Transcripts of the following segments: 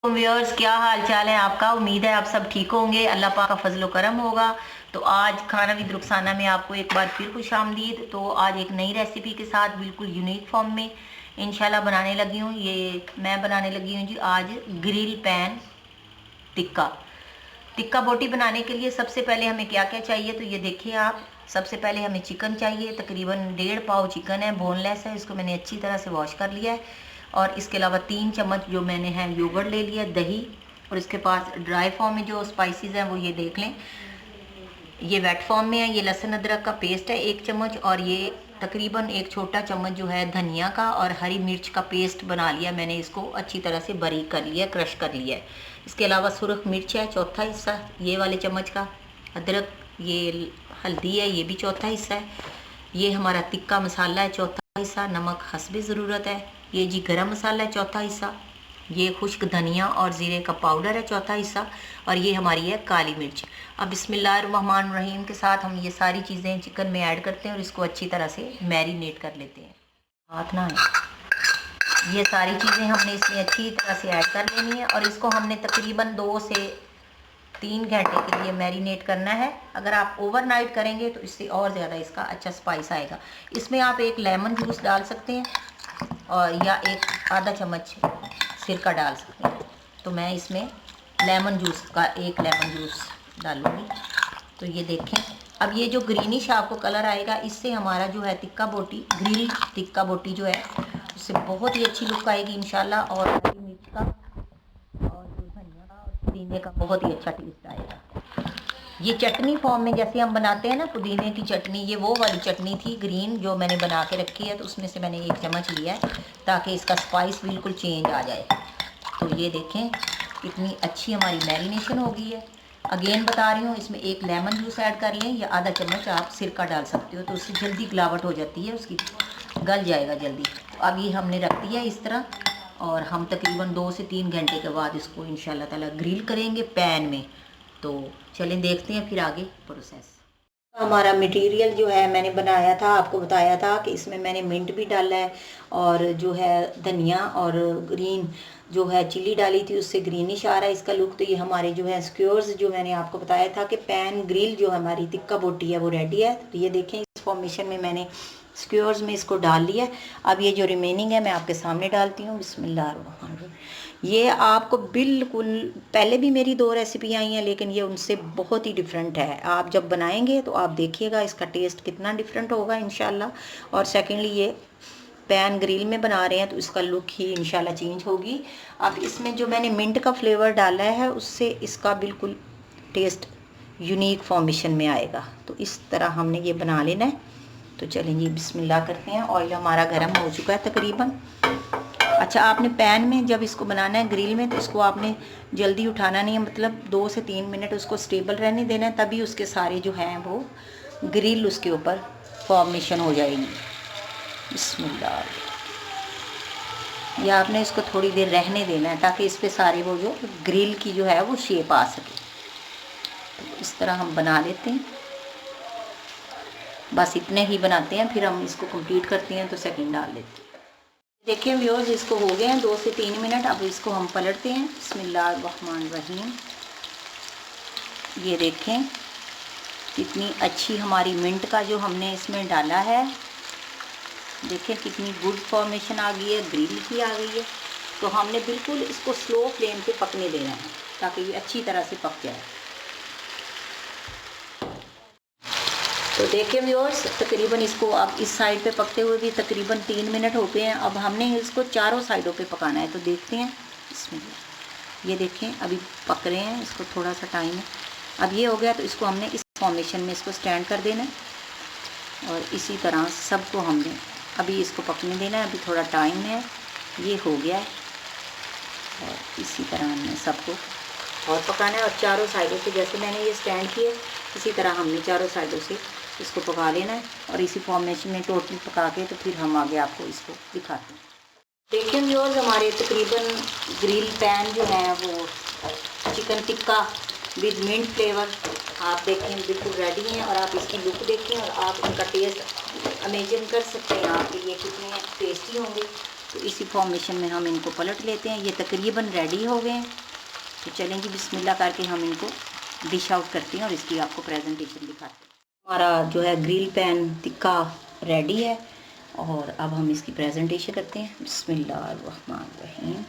Viewers, क्या हाल चाल है आपका। उम्मीद है आप सब ठीक होंगे, अल्लाह पाक का फजलो करम होगा। तो आज खाना विद रुखसाना में आपको एक बार फिर खुशामदीद। तो आज एक नई रेसिपी के साथ बिल्कुल यूनिक फॉर्म में इंशाल्लाह बनाने लगी हूँ। ये मैं बनाने लगी हूँ जी आज ग्रिल पैन टिक्का। टिक्का बोटी बनाने के लिए सबसे पहले हमें क्या क्या चाहिए, तो ये देखिए आप। सबसे पहले हमें चिकन चाहिए, तकरीबन 1.5 पाव चिकन है, बोनलेस है। इसको मैंने अच्छी तरह से वॉश कर लिया है। और इसके अलावा 3 चम्मच जो मैंने है योगर्ट ले लिया, दही। और इसके पास ड्राई फॉर्म में जो स्पाइसेस हैं वो ये देख लें, ये वेट फॉर्म में है। ये लहसुन अदरक का पेस्ट है 1 चम्मच, और ये तकरीबन 1 छोटा चम्मच जो है धनिया का और हरी मिर्च का पेस्ट बना लिया मैंने। इसको अच्छी तरह से बारीक कर लिया, क्रश कर लिया है। इसके अलावा सुरख मिर्च है चौथा हिस्सा ये वाले चम्मच का, अदरक, ये हल्दी है, ये भी चौथा हिस्सा है। ये हमारा तिक्का मसाला है चौथा हिस्सा, नमक हस्बे ज़रूरत है। ये जी गरम मसाला है चौथा हिस्सा। ये खुश्क धनिया और ज़ीरे का पाउडर है चौथा हिस्सा। और ये हमारी है काली मिर्च। अब बिस्मिल्लाहिर्रहमानिर्रहीम के साथ हम ये सारी चीज़ें चिकन में ऐड करते हैं और इसको अच्छी तरह से मैरिनेट कर लेते हैं। हाथ ना है, ये सारी चीज़ें हमने इसमें अच्छी तरह से ऐड कर लेनी है। और इसको हमने तकरीबन 2 से 3 घंटे के लिए मैरिनेट करना है। अगर आप ओवरनाइट करेंगे तो इससे और ज़्यादा इसका अच्छा स्पाइस आएगा। इसमें आप 1 लेमन जूस डाल सकते हैं और या 1 आधा चम्मच सिरका डाल सकते हैं। तो मैं इसमें लेमन जूस का 1 लेमन जूस डालूँगी। तो ये देखें, अब ये जो ग्रीनिश आपको कलर आएगा, इससे हमारा जो है टिक्का बोटी, ग्रिल टिक्का बोटी जो है, उससे बहुत ही अच्छी लुक आएगी इंशाल्लाह। और हरी मिर्च का और जो धनिया का और पुदीने का बहुत ही अच्छा टेस्ट आएगा। ये चटनी फॉर्म में जैसे हम बनाते हैं ना पुदीने की चटनी, ये वो वाली चटनी थी ग्रीन जो मैंने बना के रखी है। तो उसमें से मैंने 1 चम्मच लिया है ताकि इसका स्पाइस बिल्कुल चेंज आ जाए। तो ये देखें कितनी अच्छी हमारी मैरिनेशन हो गई है। अगेन बता रही हूँ, इसमें 1 लेमन जूस ऐड कर लें या आधा चम्मच आप सिरका डाल सकते हो, तो उससे जल्दी गिलावट हो जाती है, उसकी गल जाएगा जल्दी। तो अब ये हमने रख दिया इस तरह, और हम तकरीबन 2 से 3 घंटे के बाद इसको इंशाल्लाह ताला ग्रिल करेंगे पैन में। तो चलें देखते हैं फिर आगे प्रोसेस। हमारा मटेरियल जो है मैंने बनाया था, आपको बताया था कि इसमें मैंने मिंट भी डाला है और जो है धनिया और ग्रीन जो है चिली डाली थी, उससे ग्रीनिश आ रहा है इसका लुक। तो ये हमारे जो है स्क्योर्स जो मैंने आपको बताया था कि पैन ग्रिल जो हमारी टिक्का बोटी है वो रेडी है। तो ये देखें इस फॉर्मेशन में मैंने स्क्योर्स में इसको डाल लिया है। अब ये जो रिमेनिंग है मैं आपके सामने डालती हूँ। बिस्मिल्लाह। ये आपको बिल्कुल, पहले भी मेरी 2 रेसिपी आई हैं लेकिन ये उनसे बहुत ही डिफरेंट है। आप जब बनाएंगे तो आप देखिएगा इसका टेस्ट कितना डिफरेंट होगा इंशाल्लाह। और सेकेंडली ये पैन ग्रिल में बना रहे हैं तो इसका लुक ही इंशाल्लाह चेंज होगी। अब इसमें जो मैंने मिंट का फ्लेवर डाला है उससे इसका बिल्कुल टेस्ट यूनिक फॉर्मेशन में आएगा। तो इस तरह हमने ये बना लेना है। तो चलें जी बिस्मिल्लाह करते हैं। ऑयल हमारा गर्म हो चुका है तकरीबन। अच्छा, आपने पैन में जब इसको बनाना है ग्रिल में तो इसको आपने जल्दी उठाना नहीं है, मतलब 2 से 3 मिनट उसको स्टेबल रहने देना है, तभी उसके सारे जो हैं वो ग्रिल उसके ऊपर फॉर्मेशन हो जाएगी। बिस्मिल्लाह। या आपने इसको थोड़ी देर रहने देना है ताकि इस पे सारे वो जो ग्रिल की जो है वो शेप आ सके। तो इस तरह हम बना लेते हैं, बस इतने ही बनाते हैं, फिर हम इसको कंप्लीट करते हैं तो सेकंड डाल लेते हैं। देखिए व्यूअर्स, इसको हो गए हैं 2 से 3 मिनट। अब इसको हम पलटते हैं। बिस्मिल्लाहिर्रहमानिर्रहीम। ये देखें कितनी अच्छी हमारी मिंट का जो हमने इसमें डाला है, देखें कितनी गुड फॉर्मेशन आ गई है, ग्रिल की आ गई है। तो हमने बिल्कुल इसको स्लो फ्लेम पे पकने देना है ताकि ये अच्छी तरह से पक जाए। तो देखिए व्यूअर्स, तकरीबन इसको अब इस साइड पे पकते हुए भी तकरीबन 3 मिनट हो गए हैं। अब हमने इसको चारों साइडों पे पकाना है। तो देखते हैं इसमें, ये देखें अभी पक रहे हैं, इसको थोड़ा सा टाइम है। अब ये हो गया तो इसको हमने इस फॉर्मेशन में इसको स्टैंड कर देना है और इसी तरह सबको हमने अभी इसको पकने देना है। अभी थोड़ा टाइम है, ये हो गया है और इसी तरह हमने सबको और पकाना है। और चारों साइडों से जैसे मैंने ये स्टैंड किए इसी तरह हमने चारों साइडों से इसको पका लेना है और इसी फॉर्मेशन में टोटली पका के तो फिर हम आगे आपको इसको दिखाते हैं। देखिए व्यूअर्स, हमारे तकरीबन ग्रिल पैन जो है वो chicken tikka with mint flavour आप देखें बिल्कुल रेडी हैं। और आप इसकी लुक देखें और आप इनका टेस्ट इमेजिन कर सकते हैं आप कि ये कितने टेस्टी होंगे। तो इसी फॉर्मेशन में हम इनको पलट लेते हैं। ये तकरीबन रेडी हो गए हैं। तो चलें जी, बिस्मिल्लाह करके हम इनको डिश आउट करते हैं और इसकी आपको प्रेजेंटेशन दिखाते हैं। हमारा जो है ग्रिल पैन टिक्का रेडी है और अब हम इसकी प्रेजेंटेशन करते हैं। बिस्मिल्लाहिर्रहमानिर्रहीम।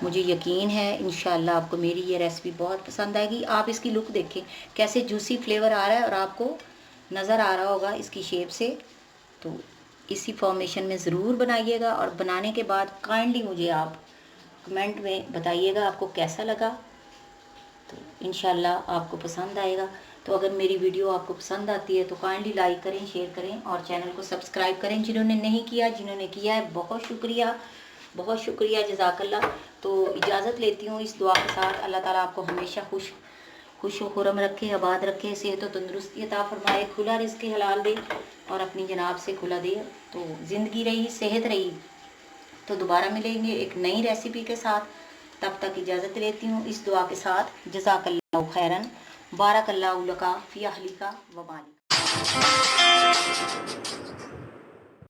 मुझे यकीन है इंशाल्लाह आपको मेरी ये रेसिपी बहुत पसंद आएगी। आप इसकी लुक देखें कैसे जूसी फ्लेवर आ रहा है और आपको नज़र आ रहा होगा इसकी शेप से। तो इसी फॉर्मेशन में ज़रूर बनाइएगा और बनाने के बाद काइंडली मुझे आप कमेंट में बताइएगा आपको कैसा लगा। तो इंशाल्लाह आपको पसंद आएगा। तो अगर मेरी वीडियो आपको पसंद आती है तो काइंडली लाइक करें, शेयर करें और चैनल को सब्सक्राइब करें। जिन्होंने नहीं किया, जिन्होंने किया है बहुत शुक्रिया, बहुत शुक्रिया, जज़ाकल्लाह। तो इजाज़त लेती हूँ इस दुआ के साथ। अल्लाह ताला आपको हमेशा खुश खुर्रम रखे, आबाद रखे, सेहत और तंदुरुस्ती अता फरमाए, खुला रिज़्क़ हलाल दे और अपनी जनाब से खुला दे। तो ज़िंदगी रही, सेहत रही तो दोबारा मिलेंगे एक नई रेसिपी के साथ। तब तक इजाज़त लेती हूँ इस दुआ के साथ। जज़ाकल्लाहु खैरन, बारकल्लाहु लका फ़ी अहलिका व मालिका।